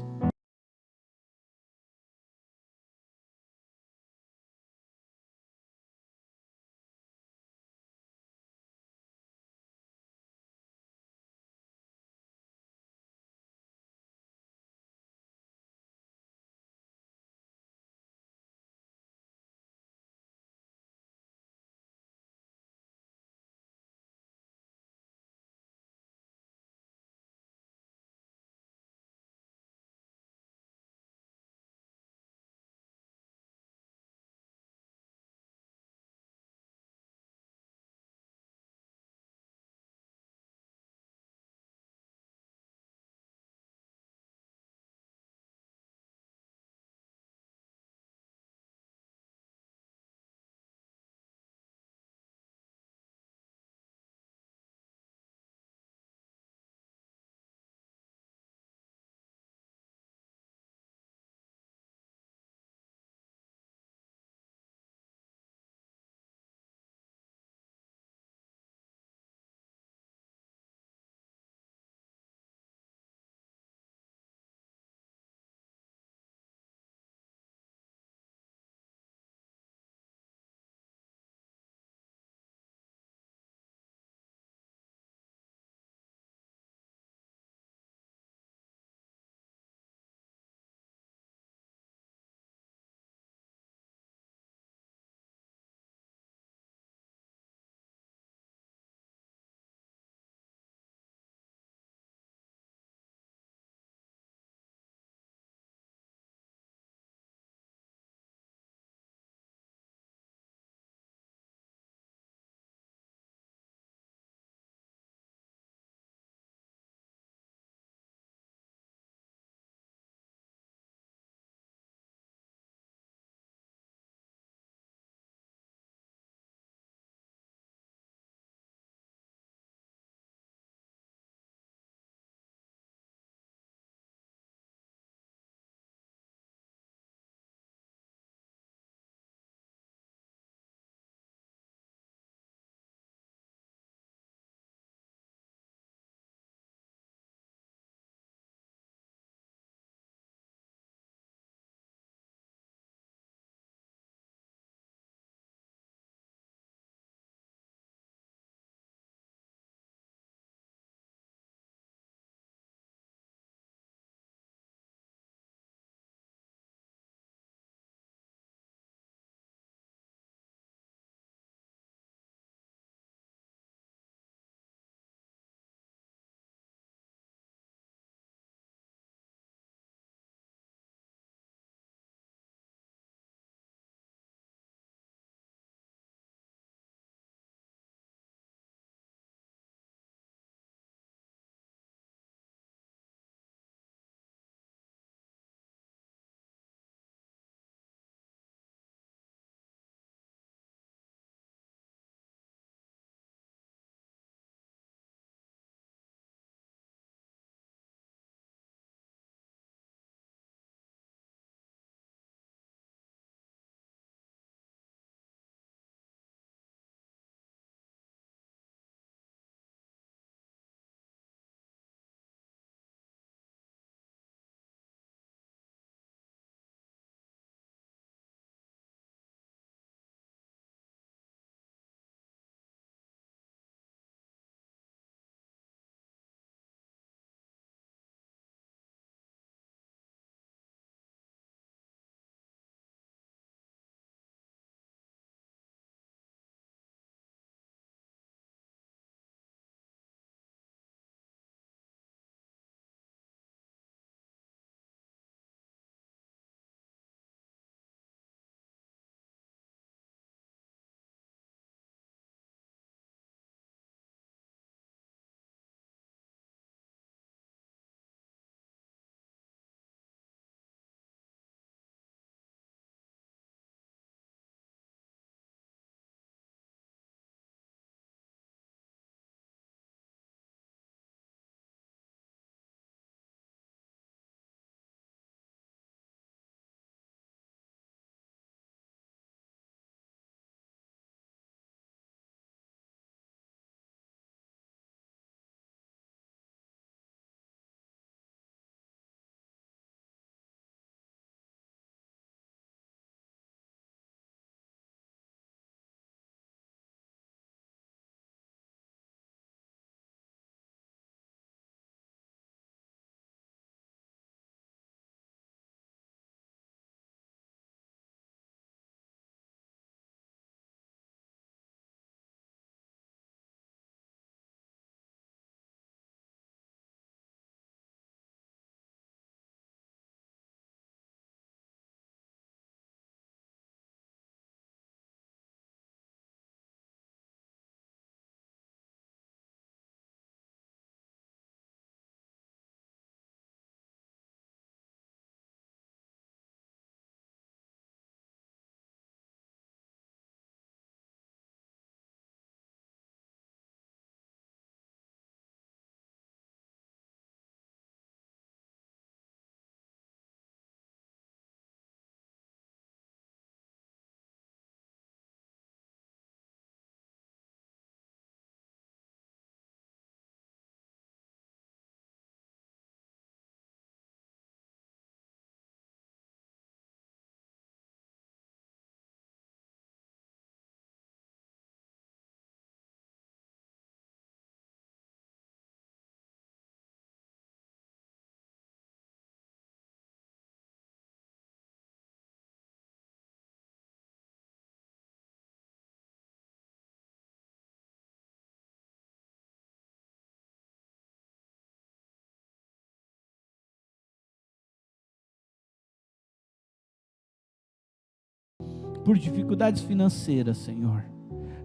por dificuldades financeiras, Senhor.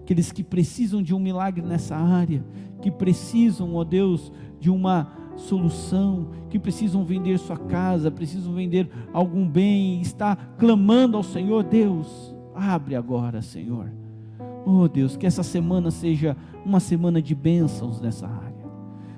Aqueles que precisam de um milagre nessa área, que precisam, ó Deus, de uma solução, que precisam vender sua casa, precisam vender algum bem, está clamando ao Senhor. Deus, abre agora, Senhor. Oh Deus, que essa semana seja uma semana de bênçãos nessa área.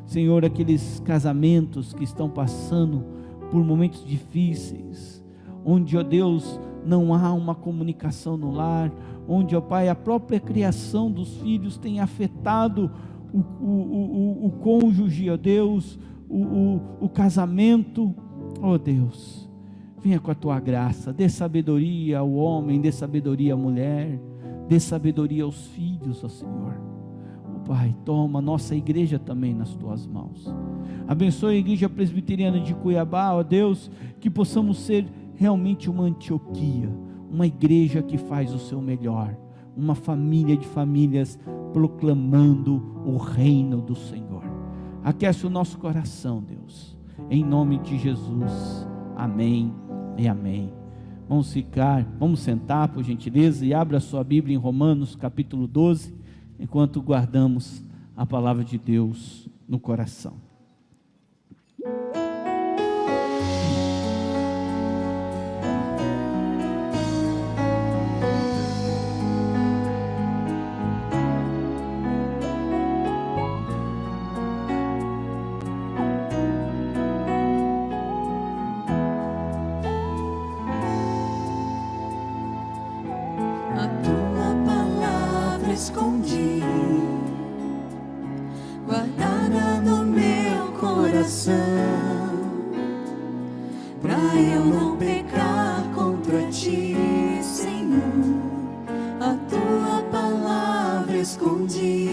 Senhor, aqueles casamentos que estão passando por momentos difíceis, onde, ó Deus, não há uma comunicação no lar, onde, ó Pai, a própria criação dos filhos tem afetado o cônjuge, ó Deus, o casamento. Ó Deus, venha com a tua graça, dê sabedoria ao homem, dê sabedoria à mulher, dê sabedoria aos filhos, ó Senhor. Ó Pai, toma a nossa igreja também nas tuas mãos. Abençoe a igreja presbiteriana de Cuiabá, ó Deus, que possamos ser realmente uma Antioquia, uma igreja que faz o seu melhor, uma família de famílias proclamando o reino do Senhor. Aquece o nosso coração, Deus, em nome de Jesus. Amém e amém. Vamos sentar, por gentileza, e abra sua Bíblia em Romanos capítulo 12, enquanto guardamos a palavra de Deus no coração. Escondi, guardada no meu coração, pra eu não pecar contra ti, Senhor. A tua palavra escondi,